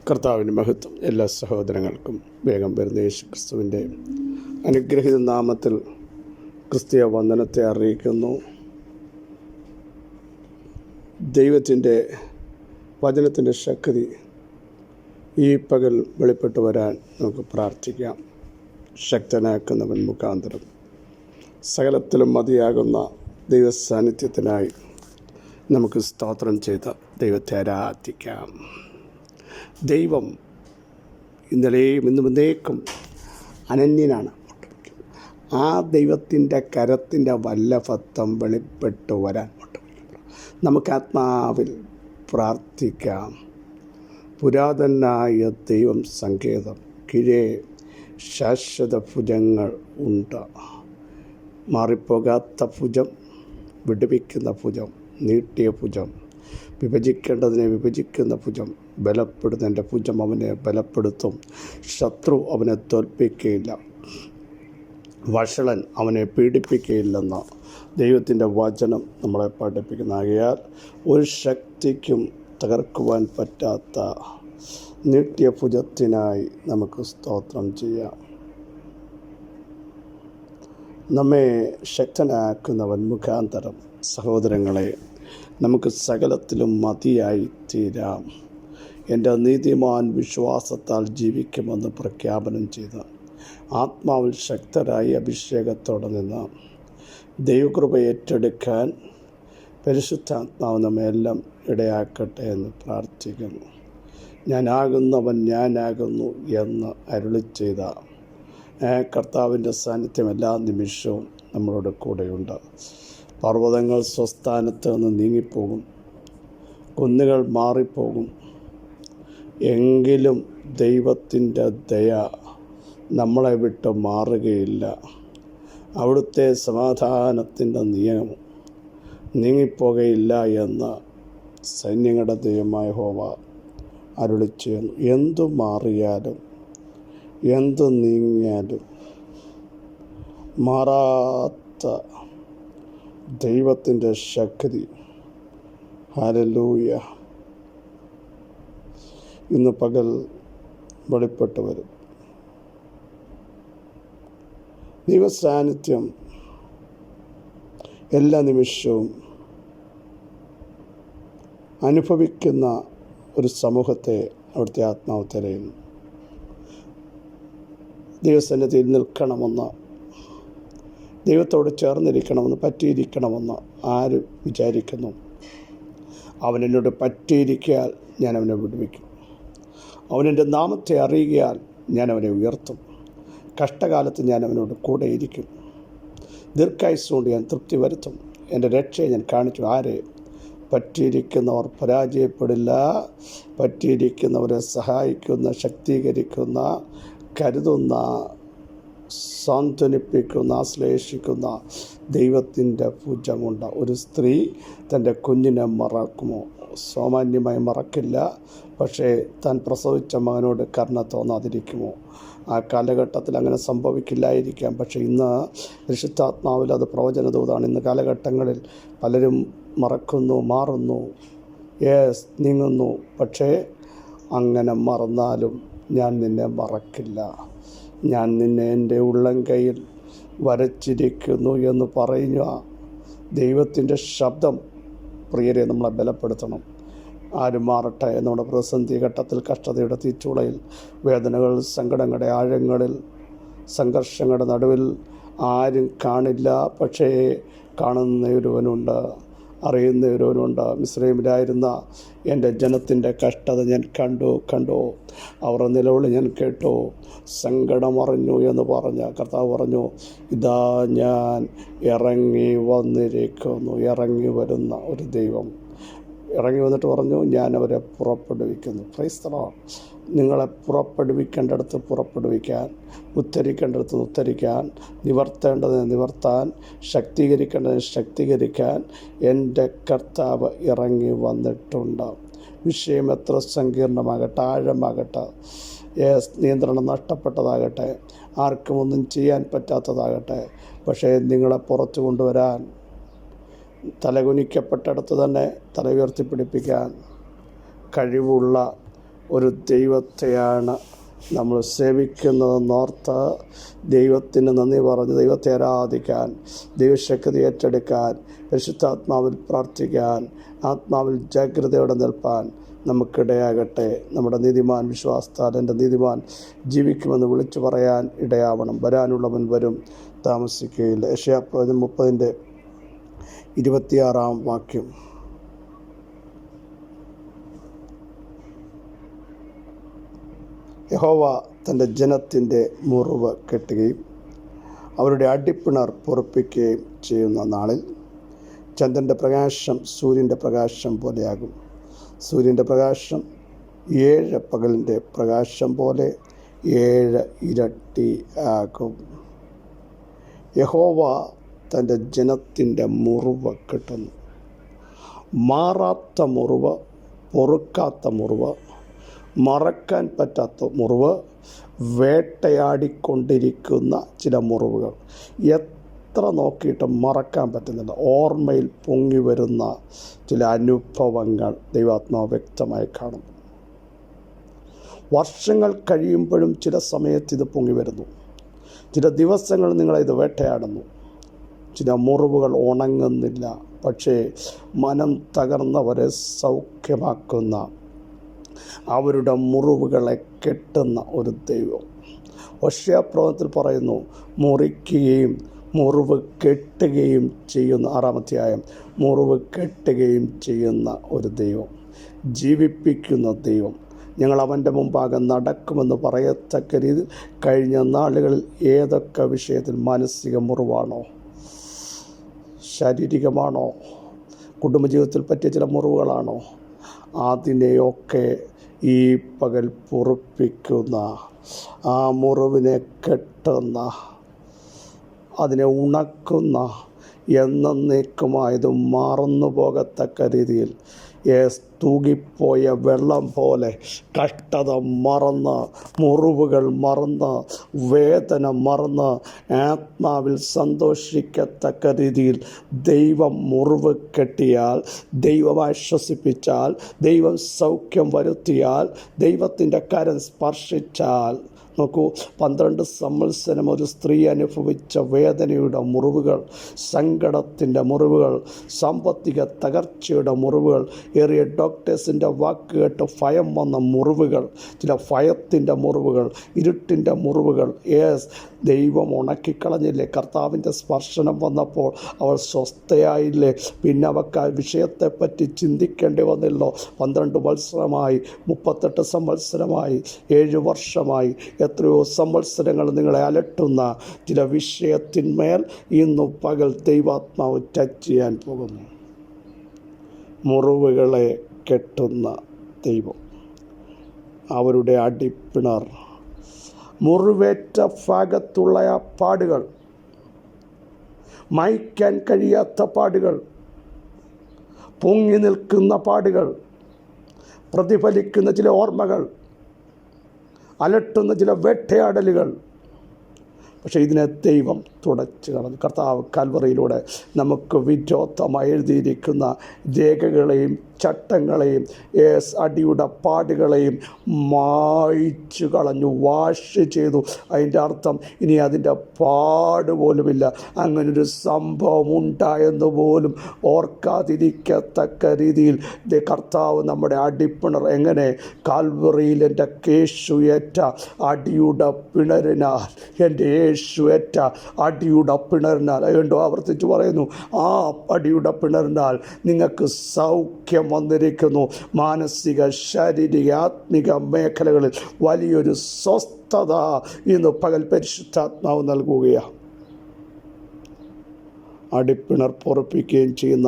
കർത്താവിൻ്റെ മഹത്വം എല്ലാ സഹോദരങ്ങൾക്കും വേഗം വരുന്ന യേശു ക്രിസ്തുവിൻ്റെ അനുഗ്രഹീത നാമത്തിൽ ക്രിസ്തീയ വന്ദനത്തെ അറിയിക്കുന്നു. ദൈവത്തിൻ്റെ വചനത്തിൻ്റെ ശക്തി ഈ പകൽ വെളിപ്പെട്ടു വരാൻ നമുക്ക് പ്രാർത്ഥിക്കാം. ശക്തനാക്കുന്നവൻ മുഖാന്തരം സകലത്തിലും മതിയാകുന്ന ദൈവസാന്നിധ്യത്തിനായി നമുക്ക് സ്തോത്രം ചെയ്ത് ദൈവത്തെ ആരാധിക്കാം. ദൈവം ഇന്നലെയും ഇന്നും എന്നേക്കും അനന്യനാണ്. ആ ദൈവത്തിൻ്റെ കരത്തിൻ്റെ വല്ലഭത്വം വെളിപ്പെട്ടു വരാൻ നമുക്ക് ആത്മാവിൽ പ്രാർത്ഥിക്കാം. പുരാതനായ ദൈവം സങ്കേതം കീഴേ ശാശ്വത ഭുജങ്ങൾ ഉണ്ട്. മാറിപ്പോകാത്ത ഭുജം, വിടുവിക്കുന്ന ഭുജം, നീട്ടിയ ഭുജം, വിഭജിക്കേണ്ടതിനെ വിഭജിക്കുന്ന ഭുജം, ബലപ്പെടുന്നതിൻ്റെ ഭുജം അവനെ ബലപ്പെടുത്തും. ശത്രു അവനെ തോൽപ്പിക്കുകയില്ല, വഷളൻ അവനെ പീഡിപ്പിക്കുകയില്ലെന്ന് ദൈവത്തിൻ്റെ വചനം നമ്മളെ പഠിപ്പിക്കുന്ന. ആകയാൽ ഒരു ശക്തിക്കും തകർക്കുവാൻ പറ്റാത്ത നീട്ടിയ ഭുജത്തിനായി നമുക്ക് സ്തോത്രം ചെയ്യാം. നമ്മെ ശക്തനാക്കുന്നവൻ മുഖാന്തരം സഹോദരങ്ങളെ നമുക്ക് സകലത്തിലും മതിയായി തീരാം. എൻ്റെ നീതിമാൻ വിശ്വാസത്താൽ ജീവിക്കുമെന്ന് പ്രഖ്യാപനം ചെയ്ത് ആത്മാവിൽ ശക്തരായി അഭിഷേകത്തോടെ നിന്ന് ദൈവകൃപ ഏറ്റെടുക്കാൻ പരിശുദ്ധാത്മാവ് നമ്മെല്ലാം ഇടയാക്കട്ടെ എന്ന് പ്രാർത്ഥിക്കുന്നു. ഞാനാകുന്നവൻ ഞാനാകുന്നു എന്ന് അരുളി ചെയ്ത കർത്താവിൻ്റെ സാന്നിധ്യം എല്ലാ നിമിഷവും നമ്മളോട് കൂടെയുണ്ട്. പർവ്വതങ്ങൾ സ്വസ്ഥാനത്ത് നിന്ന് നീങ്ങിപ്പോകും, കുന്നുകൾ മാറിപ്പോകും, എങ്കിലും ദൈവത്തിൻ്റെ ദയ നമ്മളെ വിട്ട് മാറുകയില്ല. അവിടുത്തെ സമാധാനത്തിൻ്റെ നിയമം നീങ്ങിപ്പോകയില്ല എന്ന് സൈന്യങ്ങളുടെ ദൈവമായ യഹോവ അരുളി ചെയ്യുന്നു. എന്തു മാറിയാലും എന്തു നീങ്ങിയാലും മാറാത്ത ദൈവത്തിൻ്റെ ശക്തി, ഹല്ലേലൂയ, ഇന്ന് പകൽ വെളിപ്പെട്ടു വരും. ദൈവസാന്നിധ്യം എല്ലാ നിമിഷവും അനുഭവിക്കുന്ന ഒരു സമൂഹത്തെ അവിടുത്തെ ആത്മാവ് തിരയുന്നു. ദൈവസന്നിധിയിൽ നിൽക്കണമെന്ന്, ദൈവത്തോട് ചേർന്നിരിക്കണമെന്ന്, പറ്റിയിരിക്കണമെന്ന് ആര് വിചാരിക്കുന്നു? അവനെന്നോട് പറ്റിയിരിക്കാൽ ഞാൻ അവനെ വിടുവിക്കും. അവനെൻ്റെ നാമത്തെ അറിയുകയാൽ ഞാൻ അവനെ ഉയർത്തും. കഷ്ടകാലത്ത് ഞാൻ അവനോട് കൂടെയിരിക്കും. ദീർഘായുസ്സുകൊണ്ട് ഞാൻ തൃപ്തി വരുത്തും. എൻ്റെ രക്ഷയെ ഞാൻ കാണിച്ചു. ആരെ? പറ്റിയിരിക്കുന്നവർ പരാജയപ്പെടില്ല. പറ്റിയിരിക്കുന്നവരെ സഹായിക്കുന്ന, ശക്തീകരിക്കുന്ന, കരുതുന്ന, സാന്ത്വനിപ്പിക്കുന്ന, ആശ്ലേഷിക്കുന്ന ദൈവത്തിൻ്റെ ഭുജമുണ്ട്. ഒരു സ്ത്രീ തൻ്റെ കുഞ്ഞിനെ മറക്കുമോ? സാമാന്യമായി മറക്കില്ല. പക്ഷേ താൻ പ്രസവിച്ച മകനോട് കരുണ തോന്നാതിരിക്കുമോ? ആ കാലഘട്ടത്തിൽ അങ്ങനെ സംഭവിക്കില്ലായിരിക്കാം. പക്ഷേ ഇന്ന് പരിശുദ്ധാത്മാവിൽ അത് പ്രവചനദൂതാണ്. ഇന്ന് കാലഘട്ടങ്ങളിൽ പലരും മറക്കുന്നു, മാറുന്നു, നീങ്ങുന്നു. പക്ഷേ അങ്ങനെ മറന്നാലും ഞാൻ നിന്നെ മറക്കില്ല, ഞാൻ നിന്നെ എൻ്റെ ഉള്ളംകൈയിൽ വരച്ചിരിക്കുന്നു എന്ന് പറയുന്ന ദൈവത്തിൻ്റെ ശബ്ദം പ്രിയരെ നമ്മളെ ബലപ്പെടുത്തണം. ആരും മാറട്ടെ. നമ്മുടെ പ്രതിസന്ധി ഘട്ടത്തിൽ, കഷ്ടതയുടെ തീച്ചൂളയിൽ, വേദനകൾ, സങ്കടങ്ങളുടെ ആഴങ്ങളിൽ, സംഘർഷങ്ങളുടെ നടുവിൽ ആരും കാണില്ല. പക്ഷേ കാണുന്ന ഒരുവനുണ്ട്, അറിയുന്ന ഒരുവനുണ്ട്. മിസ്രൈമിലായിരുന്ന എൻ്റെ ജനത്തിൻ്റെ കഷ്ടത ഞാൻ കണ്ടു, അവരുടെ നിലവിളി ഞാൻ കേട്ടു, സങ്കടമറിഞ്ഞു എന്ന് പറഞ്ഞ കർത്താവ് പറഞ്ഞു, ഇതാ ഞാൻ ഇറങ്ങി വന്നിരിക്കുന്നു. ഇറങ്ങി വരുന്ന ഒരു ദൈവം ഇറങ്ങി വന്നിട്ട് പറഞ്ഞു, ഞാൻ അവരെ പുറപ്പെടുവിക്കുന്നു. Praise the Lord. നിങ്ങളെ പുറപ്പെടുവിക്കേണ്ടടുത്ത് പുറപ്പെടുവിക്കാൻ, ഉദ്ധരിക്കേണ്ടടുത്ത് ഉദ്ധരിക്കാൻ, നിവർത്തേണ്ടതിനെ നിവർത്താൻ, ശക്തീകരിക്കേണ്ടതിനെ ശക്തീകരിക്കാൻ എൻ്റെ കർത്താവ് ഇറങ്ങി വന്നിട്ടുണ്ട്. വിഷയം എത്ര സങ്കീർണമാകട്ടെ, ആഴമാകട്ടെ, നിയന്ത്രണം നഷ്ടപ്പെട്ടതാകട്ടെ, ആർക്കും ഒന്നും ചെയ്യാൻ പറ്റാത്തതാകട്ടെ, പക്ഷേ നിങ്ങളെ പുറത്തു കൊണ്ടുവരാൻ, തലകുനിക്കപ്പെട്ടിടത്ത് തന്നെ തല ഉയർത്തിപ്പിടിപ്പിക്കാൻ കഴിവുള്ള ഒരു ദൈവത്തെയാണ് നമ്മൾ സേവിക്കുന്നതെന്നോർത്ത് ദൈവത്തിന് നന്ദി പറഞ്ഞ് ദൈവത്തെ ആരാധിക്കാൻ, ദൈവശക്തി ഏറ്റെടുക്കാൻ, പരിശുദ്ധാത്മാവിൽ പ്രാർത്ഥിക്കാൻ, ആത്മാവിൽ ജാഗ്രതയോടെ നിൽപ്പാൻ നമുക്കിടയാകട്ടെ. നമ്മുടെ നീതിമാൻ വിശ്വാസത്താൽ എൻ്റെ നീതിമാൻ ജീവിക്കുമെന്ന് വിളിച്ചു പറയാൻ ഇടയാവണം. വരാനുള്ളവൻ വരും, താമസിക്കുകയില്ല. യെശയ്യാപ്രവചനം 30:26 യഹോവ തൻ്റെ ജനത്തിൻ്റെ മുറിവ് കെട്ടുകയും അവരുടെ അടിപ്പിണർ പൊറുപ്പിക്കുകയും ചെയ്യുന്ന നാളിൽ ചന്ദ്രൻ്റെ പ്രകാശം സൂര്യൻ്റെ പ്രകാശം പോലെയാകും. സൂര്യൻ്റെ പ്രകാശം 7 പകലിൻ്റെ പ്രകാശം പോലെ 7 ഇരട്ടി ആകും. യഹോവ തൻ്റെ ജനത്തിൻ്റെ മുറിവ് കെട്ടുന്നു. മാറാത്ത മുറിവ്, പൊറുക്കാത്ത മുറിവ്, മറക്കാൻ പറ്റാത്ത മുറിവ്, വേട്ടയാടിക്കൊണ്ടിരിക്കുന്ന ചില മുറിവുകൾ, എത്ര നോക്കിയിട്ടും മറക്കാൻ പറ്റുന്നില്ല. ഓർമ്മയിൽ പൊങ്ങി വരുന്ന ചില അനുഭവങ്ങൾ ദൈവാത്മാവ് വ്യക്തമായി കാണുന്നു. വർഷങ്ങൾ കഴിയുമ്പോഴും ചില സമയത്ത് ഇത് പൊങ്ങി വരുന്നു. ചില ദിവസങ്ങൾ നിങ്ങളെ ഇത് വേട്ടയാടുന്നു. ചില മുറിവുകൾ ഉണങ്ങുന്നില്ല. പക്ഷേ മനം തകർന്നവരെ സൗഖ്യമാക്കുന്ന, അവരുടെ മുറിവുകളെ കെട്ടുന്ന ഒരു ദൈവം. ഹോശേയാപ്രവചനത്തിൽ പറയുന്നു, മുറിക്കുകയും മുറിവ് കെട്ടുകയും ചെയ്യുന്ന, 6-ാം അധ്യായം, മുറിവ് കെട്ടുകയും ചെയ്യുന്ന ഒരു ദൈവം, ജീവിപ്പിക്കുന്ന ദൈവം. ഞങ്ങൾ അവൻ്റെ മുമ്പാകെ നടക്കുമെന്ന് പറയത്തക്ക രീതിയിൽ കഴിഞ്ഞ നാളുകളിൽ ഏതൊക്കെ വിഷയത്തിൽ, മാനസിക മുറിവാണോ, ശാരീരികമാണോ, കുടുംബജീവിതത്തിൽ പറ്റിയ ചില മുറിവുകളാണോ, അതിനെയൊക്കെ ഈ പകൽ പൊറുപ്പിക്കുന്ന, ആ മുറിവിനെ കെട്ടുന്ന, അതിനെ ഉണക്കുന്ന, എന്നേക്കുമായതും മറന്നു പോകത്തക്ക രീതിയിൽ തൂകിപ്പോയ വെള്ളം പോലെ കഷ്ടത മറന്ന്, മുറിവുകൾ മറന്ന്, വേദന മറന്ന്, ആത്മാവിൽ സന്തോഷിക്കത്തക്ക രീതിയിൽ ദൈവം മുറിവ് കെട്ടിയാൽ, ദൈവം ആശ്വസിപ്പിച്ചാൽ, ദൈവം സൗഖ്യം വരുത്തിയാൽ, ദൈവത്തിൻ്റെ കരം സ്പർശിച്ചാൽ, നോക്കൂ, 12 സംവത്സരം ഒരു സ്ത്രീ അനുഭവിച്ച വേദനയുടെ മുറിവുകൾ, സങ്കടത്തിൻ്റെ മുറിവുകൾ, സാമ്പത്തിക തകർച്ചയുടെ മുറിവുകൾ, ഏറിയ ഡോക്ടേഴ്സിൻ്റെ വാക്ക് കേട്ട് ഭയം വന്ന മുറിവുകൾ, ചില ഭയത്തിൻ്റെ മുറിവുകൾ, ഇരുട്ടിൻ്റെ മുറിവുകൾ, ദൈവം ഉണക്കിക്കളഞ്ഞില്ലേ? കർത്താവിൻ്റെ സ്പർശനം വന്നപ്പോൾ അവൾ സ്വസ്ഥയായില്ലേ? പിന്നെ അവൾക്ക് ആ വിഷയത്തെപ്പറ്റി ചിന്തിക്കേണ്ടി വന്നില്ലോ. 12 വത്സരമായി, 38 സംവത്സരമായി, 7 വർഷമായി, എത്രയോ സംവത്സരങ്ങൾ നിങ്ങളെ അലട്ടുന്ന ചില വിഷയത്തിന്മേൽ ഇന്നു പകൽ ദൈവാത്മാവ് ടച്ച് ചെയ്യാൻ പോകുന്നു. മുറിവുകളെ കെട്ടുന്ന ദൈവം, അവരുടെ അടിപ്പിണർ, മുറിവേറ്റ ഭാഗത്തുള്ള ആ പാടുകൾ, മായ്ക്കാൻ കഴിയാത്ത പാടുകൾ, പൊങ്ങി നിൽക്കുന്ന പാടുകൾ, പ്രതിഫലിക്കുന്ന ചില ഓർമ്മകൾ, അലട്ടുന്ന ചില വേട്ടയാടലുകൾ, പക്ഷേ ഇതിനെ ദൈവം തുടച്ചു കളഞ്ഞു. കർത്താവ് കൽവറിയിലൂടെ നമുക്ക് വിരോധമായി എഴുതിയിരിക്കുന്ന രേഖകളെയും ചട്ടങ്ങളെയും അടിയുടെ പാടുകളെയും മായ്ച്ചു കളഞ്ഞു, വാഷ് ചെയ്തു. അതിൻ്റെ അർത്ഥം ഇനി അതിൻ്റെ പാട് പോലുമില്ല. അങ്ങനൊരു സംഭവം ഉണ്ടായെന്ന് പോലും ഓർക്കാതിരിക്കത്തക്ക രീതിയിൽ കർത്താവ് നമ്മുടെ അടിപ്പിണർ, എങ്ങനെ കാൽവറിയിൽ എൻ്റെ യേശുവേറ്റ അടിയുടെ പിണറിനാൽ, എൻ്റെ യേശുവേറ്റ അടിയുടെ പിണറിനാൽ, അതുകൊണ്ട് ആവർത്തിച്ച് പറയുന്നു, ആ അടിയുടെ പിണറിനാൽ നിങ്ങൾക്ക് സൗഖ്യം വന്നിരിക്കുന്നു. മാനസിക, ശാരീരിക, ആത്മിക മേഖലകളിൽ വലിയൊരു സ്വസ്ഥത ഇന്ന് പകൽ പരിശുദ്ധാത്മാവ് നൽകുകയാണ്. അടിപ്പിണർ പൊറുപ്പിക്കുകയും ചെയ്യുന്ന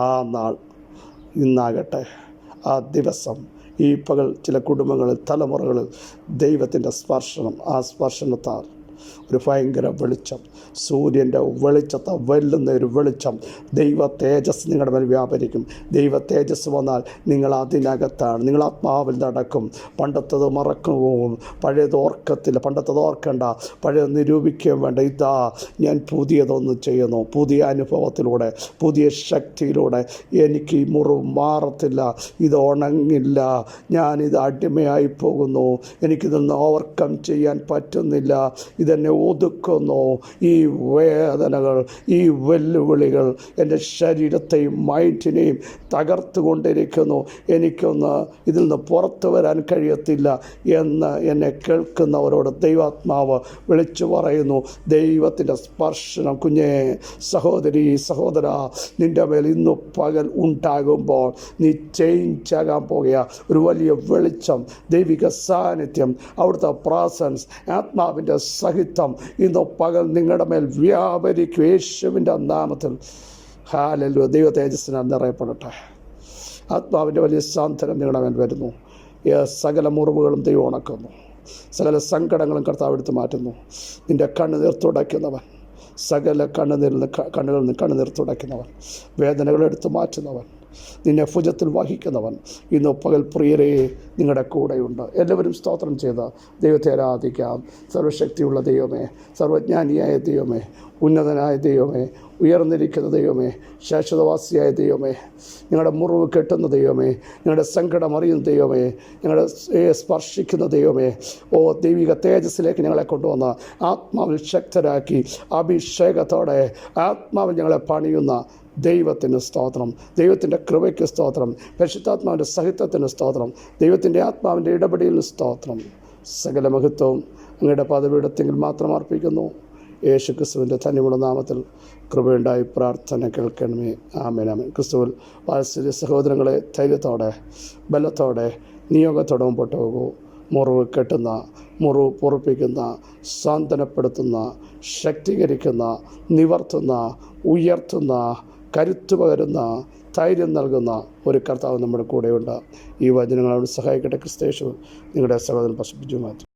ആ നാൾ ഇന്നാകട്ടെ. ആ ദിവസം ഈ പകൽ ചില കുടുംബങ്ങളിൽ, തലമുറകളിൽ ദൈവത്തിൻ്റെ സ്പർശനം, ആ സ്പർശനത്താൽ ഒരു ഭയങ്കര വെളിച്ചം, സൂര്യൻ്റെ വെളിച്ചത്തെ വെല്ലുന്ന ഒരു വെളിച്ചം, ദൈവ തേജസ് നിങ്ങളുടെ മേൽ വ്യാപരിക്കും. ദൈവ തേജസ് വന്നാൽ നിങ്ങൾ അതിനകത്താണ്, നിങ്ങൾ ആത്മാവിൽ നടക്കും. പണ്ടത്തത് മറക്കും പോകും, പഴയത് ഓർക്കത്തില്ല. പണ്ടത്തത് ഓർക്കണ്ട, പഴയത് നിരൂപിക്കുകയും വേണ്ട. ഇതാ ഞാൻ പുതിയതൊന്ന് ചെയ്യുന്നു. പുതിയ അനുഭവത്തിലൂടെ, പുതിയ ശക്തിയിലൂടെ. എനിക്ക് ഈ മുറിവ് മാറത്തില്ല, ഇത് ഉണങ്ങില്ല, ഞാനിത് അടിമയായി പോകുന്നു, എനിക്കിതൊന്ന് ഓവർകം ചെയ്യാൻ പറ്റുന്നില്ല, ഇതെന്നെ ഒതുക്കുന്നു. ഈ വേദനകൾ, ഈ വെല്ലുവിളികൾ എൻ്റെ ശരീരത്തെയും മൈൻഡിനെയും തകർത്തുകൊണ്ടിരിക്കുന്നു. എനിക്കൊന്ന് ഇതിൽ നിന്ന് പുറത്തു വരാൻ കഴിയത്തില്ല എന്ന് എന്നെ കേൾക്കുന്നവരോട് ദൈവാത്മാവ് വിളിച്ചു പറയുന്നു. ദൈവത്തിൻ്റെ സ്പർശനം കുഞ്ഞേ, സഹോദരി, സഹോദര, നിൻ്റെ മേൽ ഇന്നു പകൽ ഉണ്ടാകുമ്പോൾ നീ ചേഞ്ച് ആകാൻ പോകുക. ഒരു വലിയ വെളിച്ചം, ദൈവിക സാന്നിധ്യം, അവിടുത്തെ പ്രസൻസ്, ആത്മാവിൻ്റെ സഹിതം ഇന്നു പകൽ നിങ്ങളുടെ മേൽ വ്യാപരിക്കും യേശുവിൻ്റെ നാമത്തിൽ. ഹല്ലേലൂയ. ദൈവ തേജസ്സിനാൽ നിറയപ്പെടട്ടെ. ആത്മാവിൻ്റെ വലിയ സാന്ത്വനം നിങ്ങളുടെ മേൽ വരുന്നു. സകല മുറിവുകളും ദൈവം ഉണക്കുന്നു, സകല സങ്കടങ്ങളും കർത്താവ് എടുത്ത് മാറ്റുന്നു. നിൻ്റെ കണ്ണുനീർ തുടയ്ക്കുന്നവൻ, സകല കണ്ണുകളിൽ നിന്ന് കണ്ണുനീർ തുടയ്ക്കുന്നവൻ, വേദനകൾ എടുത്ത് മാറ്റുന്നവൻ, നിന്നെ ഭുജത്തിൽ വഹിക്കുന്നവൻ ഇന്ന് പകൽ പ്രിയരേ നിങ്ങളുടെ കൂടെയുണ്ട്. എല്ലാവരും സ്തോത്രം ചെയ്ത് ദൈവത്തെ ആരാധിക്കാം. സർവശക്തിയുള്ള ദൈവമേ, സർവജ്ഞാനിയായ ദൈവമേ, ഉന്നതനായ ദൈവമേ, ഉയർന്നിരിക്കുന്ന ദൈവമേ, ശാശ്വതവാസിയായ ദൈവമേ, ഞങ്ങളുടെ മുറിവ് കെട്ടുന്ന ദൈവമേ, ഞങ്ങളുടെ സങ്കടം അറിയുന്ന ദൈവമേ, ഞങ്ങളുടെ സ്പർശിക്കുന്ന ദൈവമേ, ഓ ദൈവിക തേജസ്സിലേക്ക് ഞങ്ങളെ കൊണ്ടുവന്ന് ആത്മാവിൽ ശക്തരാക്കി അഭിഷേകത്തോടെ ആത്മാവിൽ ഞങ്ങളെ പണിയുന്ന ദൈവത്തിന് സ്തോത്രം, ദൈവത്തിൻ്റെ കൃപയ്ക്ക് സ്തോത്രം, പരിശുദ്ധാത്മാവിൻ്റെ സഹിത്വത്തിന് സ്തോത്രം, ദൈവത്തിൻ്റെ ആത്മാവിൻ്റെ ഇടപെടലിന് സ്തോത്രം. സകല മഹത്വവും അങ്ങയുടെ പദവിയിടത്തെങ്കിൽ മാത്രം അർപ്പിക്കുന്നു. യേശു ക്രിസ്തുവിൻ്റെ ധന്യമുള്ള നാമത്തിൽ കൃപയുണ്ടായി പ്രാർത്ഥന കേൾക്കണമേ. ആമേൻ, ആമേൻ. ക്രിസ്തുവിൽ വാത്സല്യ സഹോദരങ്ങളെ, ധൈര്യത്തോടെ, ബലത്തോടെ, നിയോഗത്തോടെ മുമ്പോട്ട് പോകൂ. മുറിവ് കെട്ടുന്ന, മുറിവ് പൊറുപ്പിക്കുന്ന, സാന്ത്വനപ്പെടുത്തുന്ന, ശക്തീകരിക്കുന്ന, നിവർത്തുന്ന, ഉയർത്തുന്ന, കരുത്തു പകരുന്ന, ധൈര്യം നൽകുന്ന ഒരു കർത്താവ് നമ്മുടെ കൂടെയുണ്ട്. ഈ വചനങ്ങളോട് സഹായിക്കട്ടെ. ക്രിസ്തയേശു നിങ്ങളുടെ സഹോദരൻ പ്രശംസിച്ചു മാറ്റി.